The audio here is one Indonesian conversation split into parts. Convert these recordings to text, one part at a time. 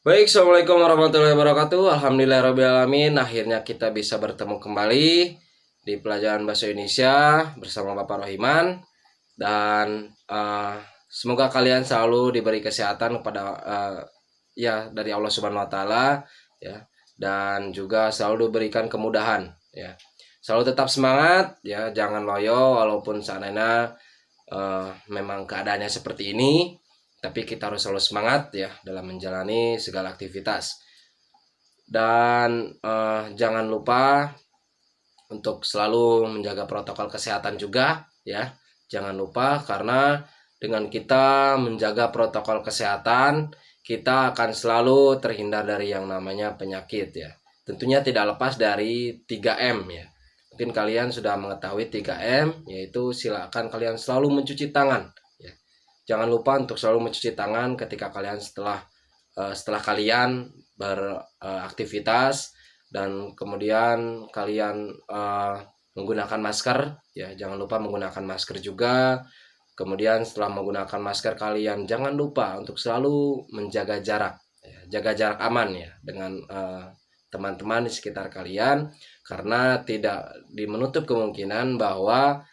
Baik, Assalamualaikum warahmatullahi wabarakatuh. Alhamdulillahirrahmanirrahim. Akhirnya kita bisa bertemu kembali di pelajaran bahasa Indonesia bersama Bapak Rohiman. Dan semoga kalian selalu diberi kesehatan kepada ya dari Allah Subhanahu Wa Taala, ya, dan juga selalu diberikan kemudahan, ya. Selalu tetap semangat, ya, jangan loyo walaupun seandainya memang keadaannya seperti ini. Tapi kita harus selalu semangat, ya, dalam menjalani segala aktivitas. Dan jangan lupa untuk selalu menjaga protokol kesehatan juga, ya. Jangan lupa, karena dengan kita menjaga protokol kesehatan, kita akan selalu terhindar dari yang namanya penyakit, ya. Tentunya tidak lepas dari 3M, ya. Mungkin kalian sudah mengetahui 3M, yaitu silakan kalian selalu mencuci tangan. Jangan lupa untuk selalu mencuci tangan ketika kalian setelah kalian beraktivitas, dan kemudian kalian menggunakan masker, ya, jangan lupa menggunakan masker juga. Kemudian setelah menggunakan masker, kalian jangan lupa untuk selalu menjaga jarak, ya, jaga jarak aman, ya, dengan teman-teman di sekitar kalian, karena tidak menutup kemungkinan bahwa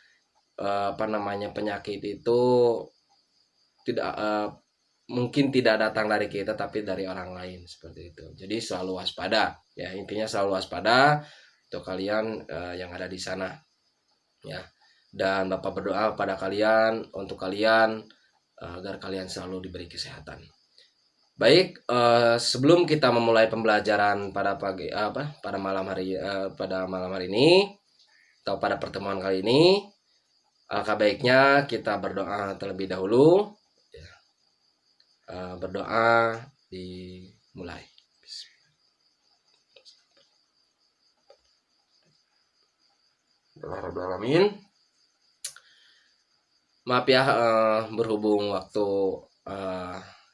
penyakit itu tidak mungkin tidak datang dari kita tapi dari orang lain, seperti itu. Jadi selalu waspada, ya, intinya selalu waspada untuk kalian yang ada di sana, ya. Dan Bapak berdoa pada kalian, untuk kalian, agar kalian selalu diberi kesehatan. Baik, sebelum kita memulai pembelajaran pada malam hari ini atau pada pertemuan kali ini, alangkah baiknya kita berdoa terlebih dahulu. Berdoa dimulai. Bismillahirrahmanirrahim. Maaf ya, berhubung waktu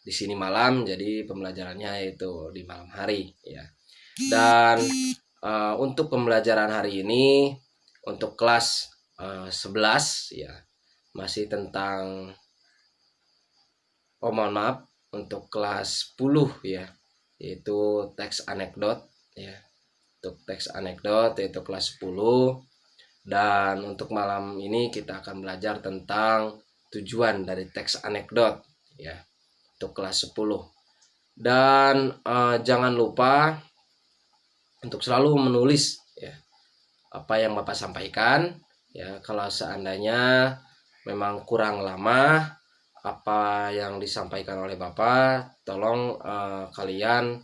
di sini malam, jadi pembelajarannya itu di malam hari, ya. Dan untuk pembelajaran hari ini untuk kelas 11, ya, masih tentang mohon maaf, untuk kelas 10, ya, yaitu teks anekdot, ya. Untuk teks anekdot yaitu kelas 10. Dan untuk malam ini kita akan belajar tentang tujuan dari teks anekdot, ya, untuk kelas 10. Dan jangan lupa untuk selalu menulis, ya, apa yang Bapak sampaikan, ya. Kalau seandainya memang kurang lama apa yang disampaikan oleh Bapak, tolong kalian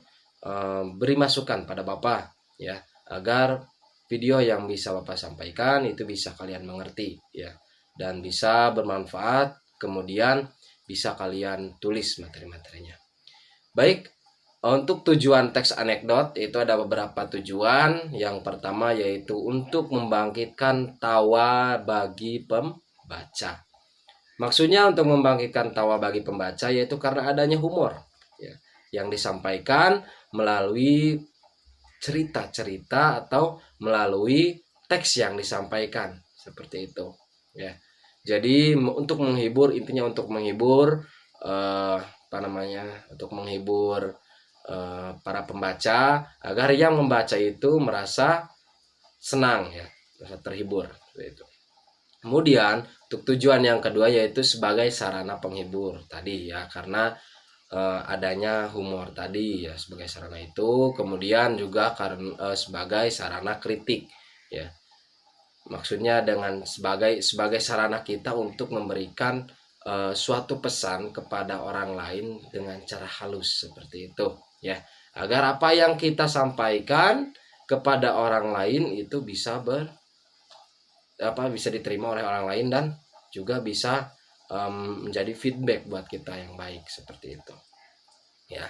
beri masukan pada Bapak, ya, agar video yang bisa Bapak sampaikan itu bisa kalian mengerti, ya, dan bisa bermanfaat, kemudian bisa kalian tulis materi-materinya. Baik, untuk tujuan teks anekdot itu ada beberapa tujuan. Yang pertama yaitu untuk membangkitkan tawa bagi pembaca. Maksudnya untuk membangkitkan tawa bagi pembaca yaitu karena adanya humor, ya, yang disampaikan melalui cerita-cerita atau melalui teks yang disampaikan, seperti itu, ya. Jadi untuk menghibur, intinya untuk menghibur untuk menghibur para pembaca, agar yang membaca itu merasa senang, ya, merasa terhibur, seperti itu. Kemudian untuk tujuan yang kedua yaitu sebagai sarana penghibur tadi, ya, karena adanya humor tadi, ya, sebagai sarana itu. Kemudian juga karena sebagai sarana kritik, ya. Maksudnya dengan sebagai sarana kita untuk memberikan suatu pesan kepada orang lain dengan cara halus, seperti itu, ya, agar apa yang kita sampaikan kepada orang lain itu bisa bisa diterima oleh orang lain, dan juga bisa menjadi feedback buat kita yang baik, seperti itu, ya.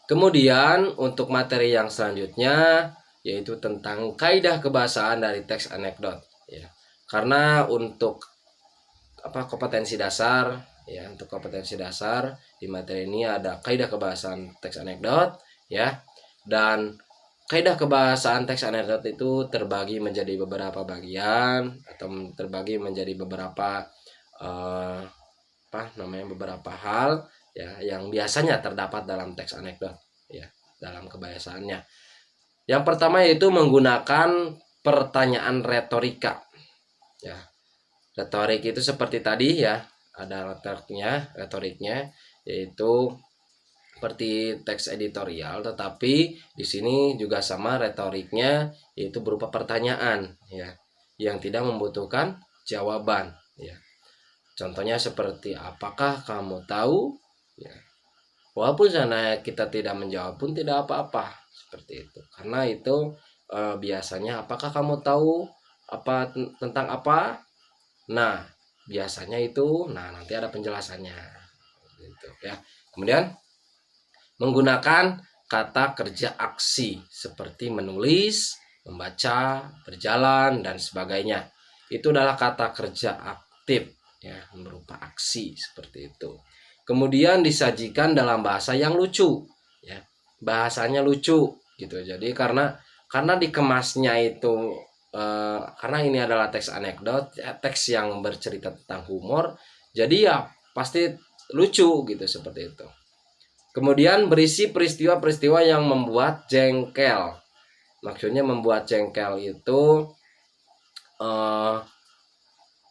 Kemudian untuk materi yang selanjutnya yaitu tentang kaidah kebahasaan dari teks anekdot, ya. Karena untuk kompetensi dasar, ya, untuk kompetensi dasar di materi ini ada kaidah kebahasaan teks anekdot, ya. Dan kaidah kebahasaan teks anekdot itu terbagi menjadi beberapa bagian atau terbagi menjadi beberapa beberapa hal, ya, yang biasanya terdapat dalam teks anekdot, ya dalam kebiasaannya. Yang pertama yaitu menggunakan pertanyaan retorika. Ya, retorik itu seperti tadi ya, ada retoriknya yaitu seperti teks editorial, tetapi di sini juga sama retoriknya yaitu berupa pertanyaan ya yang tidak membutuhkan jawaban ya. Contohnya seperti apakah kamu tahu ya. Walaupun sana kita tidak menjawab pun tidak apa-apa seperti itu. Karena itu biasanya apakah kamu tahu apa tentang apa? Nah, biasanya itu nanti ada penjelasannya gitu ya. Kemudian menggunakan kata kerja aksi seperti menulis, membaca, berjalan dan sebagainya. Itu adalah kata kerja aktif ya, berupa aksi seperti itu. Kemudian disajikan dalam bahasa yang lucu ya. Bahasanya lucu gitu. Jadi karena dikemasnya itu karena ini adalah teks anekdot, teks yang bercerita tentang humor, jadi ya pasti lucu gitu seperti itu. Kemudian berisi peristiwa-peristiwa yang membuat jengkel. Maksudnya membuat jengkel itu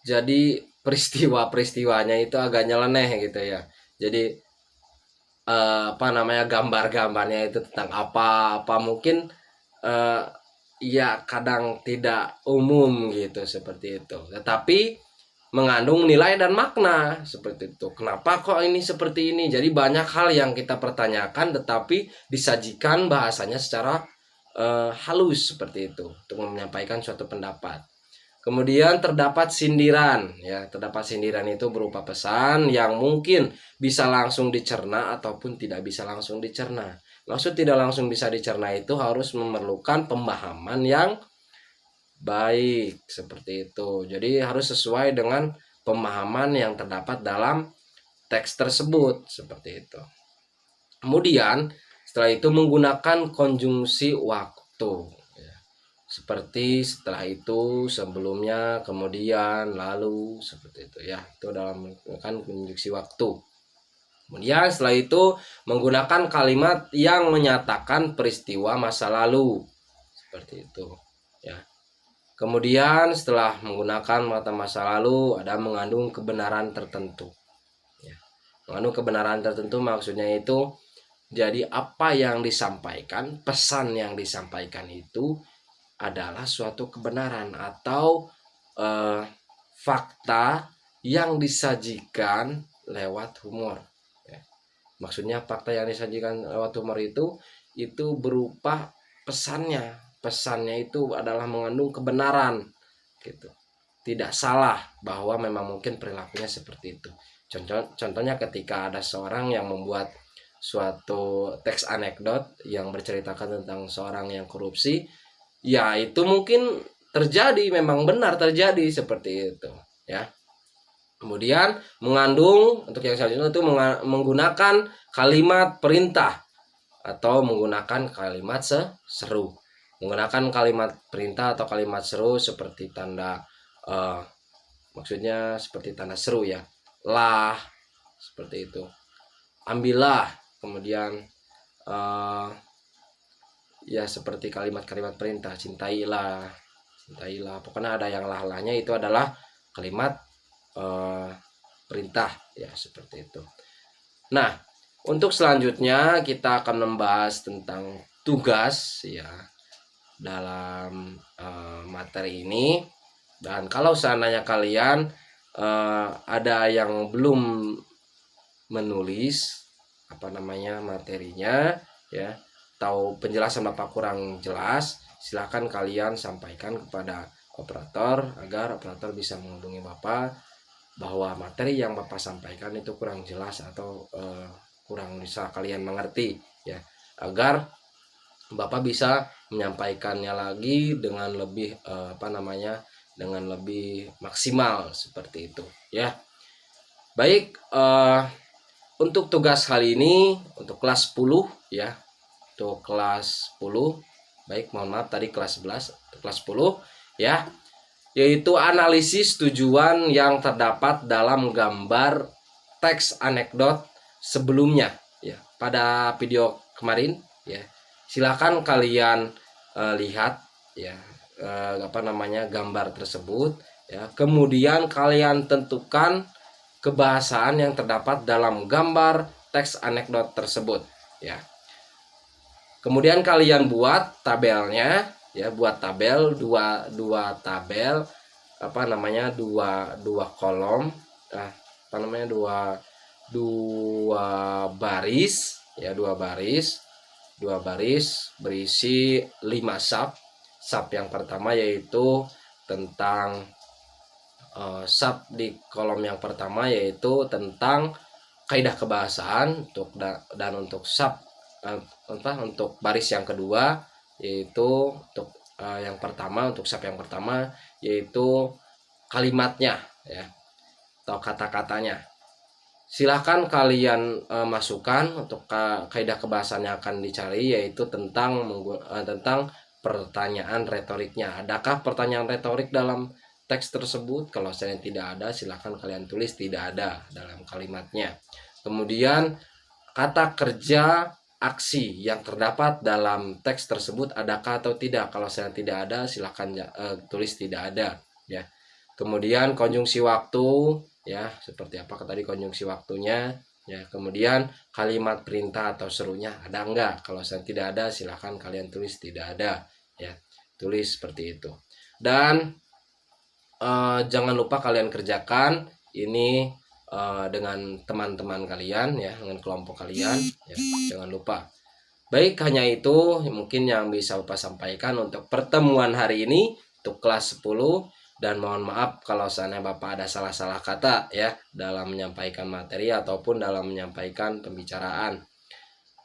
jadi peristiwa-peristiwanya itu agak nyeleneh gitu ya. Jadi gambar-gambarnya itu tentang apa mungkin ya kadang tidak umum gitu seperti itu. Tetapi mengandung nilai dan makna seperti itu. Kenapa kok ini seperti ini? Jadi banyak hal yang kita pertanyakan tetapi disajikan bahasanya secara halus seperti itu untuk menyampaikan suatu pendapat. Kemudian terdapat sindiran ya. Terdapat sindiran itu berupa pesan yang mungkin bisa langsung dicerna ataupun tidak bisa langsung dicerna. Maksud tidak langsung bisa dicerna itu harus memerlukan pemahaman yang baik seperti itu. Jadi harus sesuai dengan pemahaman yang terdapat dalam teks tersebut seperti itu. Kemudian setelah itu menggunakan konjungsi waktu ya. Seperti setelah itu, sebelumnya, kemudian, lalu seperti itu ya. Itu dalam menggunakan konjungsi waktu. Kemudian setelah itu menggunakan kalimat yang menyatakan peristiwa masa lalu seperti itu ya. Kemudian setelah menggunakan kata masa lalu ada mengandung kebenaran tertentu ya. Mengandung kebenaran tertentu maksudnya itu jadi apa yang disampaikan, pesan yang disampaikan itu adalah suatu kebenaran atau fakta yang disajikan lewat humor ya. Maksudnya fakta yang disajikan lewat humor itu berupa pesannya itu adalah mengandung kebenaran gitu, tidak salah bahwa memang mungkin perilakunya seperti itu. Contohnya ketika ada seorang yang membuat suatu teks anekdot yang berceritakan tentang seorang yang korupsi, ya itu mungkin terjadi, memang benar terjadi seperti itu ya. Kemudian mengandung untuk yang selanjutnya itu menggunakan kalimat perintah atau menggunakan kalimat seru. Menggunakan kalimat perintah atau kalimat seru seperti tanda maksudnya seperti tanda seru ya. Lah seperti itu. Ambillah, kemudian ya seperti kalimat-kalimat perintah, cintailah. Pokoknya ada yang lah-lahnya itu adalah kalimat perintah ya seperti itu. Nah, untuk selanjutnya kita akan membahas tentang tugas ya dalam materi ini. Dan kalau seandainya kalian ada yang belum menulis materinya ya, atau penjelasan Bapak kurang jelas, silakan kalian sampaikan kepada operator agar operator bisa menghubungi Bapak bahwa materi yang Bapak sampaikan itu kurang jelas atau kurang bisa kalian mengerti ya, agar Bapak bisa menyampaikannya lagi dengan lebih dengan lebih maksimal seperti itu ya. Baik, untuk tugas kali ini untuk kelas 10 ya. Untuk kelas 10. Baik, mohon maaf tadi kelas 11, kelas 10 ya. Yaitu analisis tujuan yang terdapat dalam gambar teks anekdot sebelumnya ya. Pada video kemarin ya. Silakan kalian lihat ya gambar tersebut ya. Kemudian kalian tentukan kebahasaan yang terdapat dalam gambar teks anekdot tersebut ya. Kemudian kalian buat tabelnya ya, buat tabel dua tabel dua kolom dua baris ya, dua baris berisi 5 sub. Sub yang pertama yaitu tentang sub di kolom yang pertama yaitu tentang kaidah kebahasaan dan untuk sub untuk baris yang kedua yaitu untuk untuk sub yang pertama yaitu kalimatnya ya atau kata-katanya. Silahkan kalian masukkan untuk kaidah kebahasaan yang akan dicari yaitu tentang pertanyaan retoriknya. Adakah pertanyaan retorik dalam teks tersebut? Kalau saya tidak ada, silahkan kalian tulis tidak ada dalam kalimatnya. Kemudian kata kerja aksi yang terdapat dalam teks tersebut adakah atau tidak? Kalau saya tidak ada, silahkan tulis tidak ada ya. Kemudian konjungsi waktu ya, seperti apa tadi konjungsi waktunya ya. Kemudian kalimat perintah atau serunya ada enggak? Kalau saya tidak ada, silahkan kalian tulis tidak ada ya, tulis seperti itu. Dan jangan lupa kalian kerjakan ini dengan teman-teman kalian ya, dengan kelompok kalian ya, jangan lupa. Baik, hanya itu mungkin yang bisa Bapak sampaikan untuk pertemuan hari ini untuk kelas 10. Dan mohon maaf kalau seandainya Bapak ada salah-salah kata ya dalam menyampaikan materi ataupun dalam menyampaikan pembicaraan.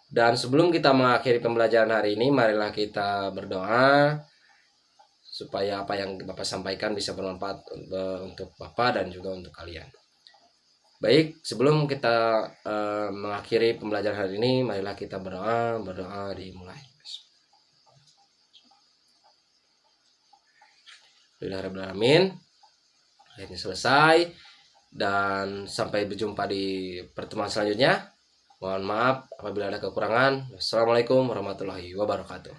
Dan sebelum kita mengakhiri pembelajaran hari ini, marilah kita berdoa supaya apa yang Bapak sampaikan bisa bermanfaat untuk Bapak dan juga untuk kalian. Baik, sebelum kita mengakhiri pembelajaran hari ini, marilah kita berdoa dimulai. Bismillahirrahmanirrahim. Akhirnya selesai dan sampai berjumpa di pertemuan selanjutnya. Mohon maaf apabila ada kekurangan. Wassalamualaikum warahmatullahi wabarakatuh.